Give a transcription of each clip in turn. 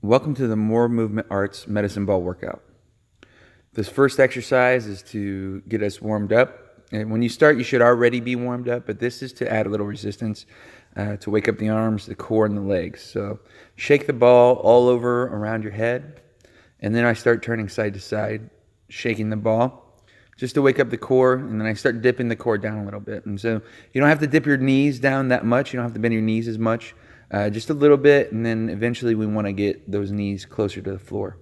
Welcome to the More Movement Arts Medicine Ball Workout. This first exercise is to get us warmed up. And when you start, you should already be warmed up, but this is to add a little resistance to wake up the arms, the core, and the legs. So shake the ball all over around your head, and then I start turning side to side, shaking the ball just to wake up the core, and then I start dipping the core down a little bit. And so you don't have to dip your knees down that much. You don't have to bend your knees as much. Just a little bit, and then eventually we want to get those knees closer to the floor.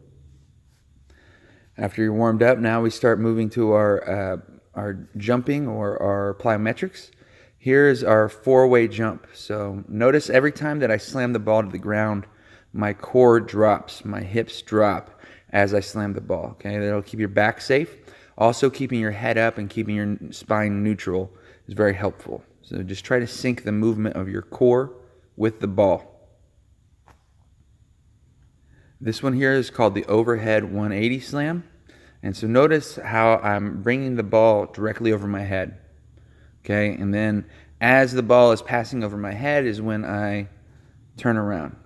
After you're warmed up, now we start moving to our jumping or our plyometrics. Here's our four-way jump. So notice every time that I slam the ball to the ground, my core drops, my hips drop as I slam the ball. Okay, that'll keep your back safe. Also, keeping your head up and keeping your spine neutral is very helpful. So just try to sync the movement of your core with the ball. This one here is called the overhead 180 slam. And so notice how I'm bringing the ball directly over my head. Okay, and then as the ball is passing over my head is when I turn around.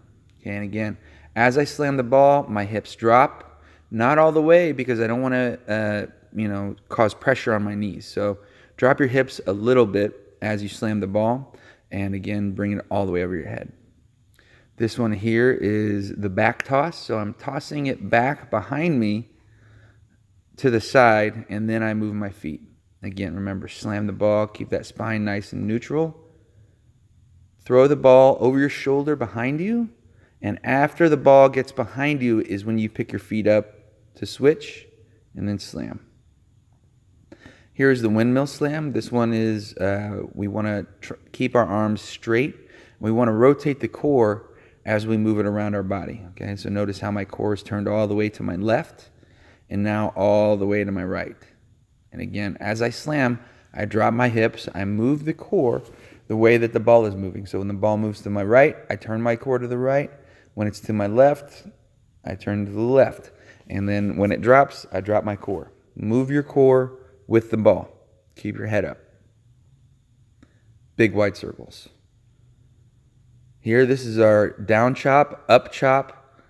Okay, and again, as I slam the ball, my hips drop. Not all the way because I don't want to, cause pressure on my knees. So drop your hips a little bit as you slam the ball. And again, bring it all the way over your head. This one here is the back toss. So I'm tossing it back behind me to the side, and then I move my feet. Again, remember, slam the ball, keep that spine nice and neutral. Throw the ball over your shoulder behind you, and after the ball gets behind you is when you pick your feet up to switch and then slam. Here's the Windmill Slam. This one is, we want to keep our arms straight. We want to rotate the core as we move it around our body. Okay, so notice how my core is turned all the way to my left and now all the way to my right. And again, as I slam, I drop my hips. I move the core the way that the ball is moving. So when the ball moves to my right, I turn my core to the right. When it's to my left, I turn to the left. And then when it drops, I drop my core. Move your core with the ball. Keep your head up. Big wide circles. Here, this is our down chop, up chop,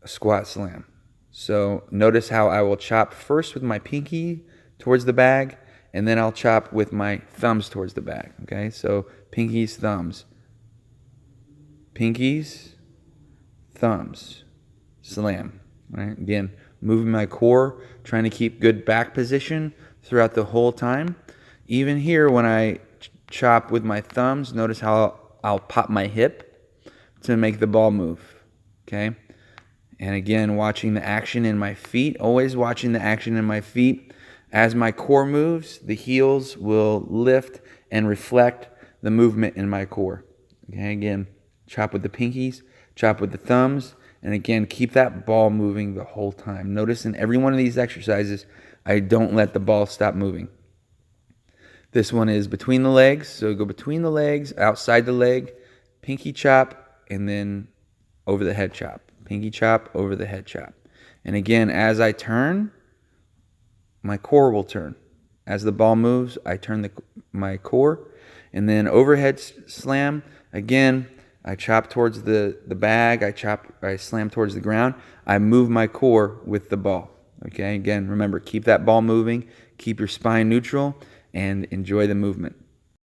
squat slam. So notice how I will chop first with my pinky towards the bag, and then I'll chop with my thumbs towards the bag. Okay, so pinkies, thumbs. Pinkies, thumbs, slam. All right, again, moving my core, trying to keep good back position throughout the whole time. Even here, when I chop with my thumbs, notice how I'll pop my hip to make the ball move. Okay? And again, watching the action in my feet, always watching the action in my feet. As my core moves, the heels will lift and reflect the movement in my core. Okay, again, chop with the pinkies, chop with the thumbs, and again, keep that ball moving the whole time. Notice in every one of these exercises, I don't let the ball stop moving. This one is between the legs. So go between the legs, outside the leg, pinky chop, and then over the head chop. Pinky chop, over the head chop. And again, as I turn, my core will turn. As the ball moves, I turn my core. And then overhead slam, again, I chop towards the bag, I slam towards the ground. I move my core with the ball. Okay, again, remember, keep that ball moving, keep your spine neutral, and enjoy the movement.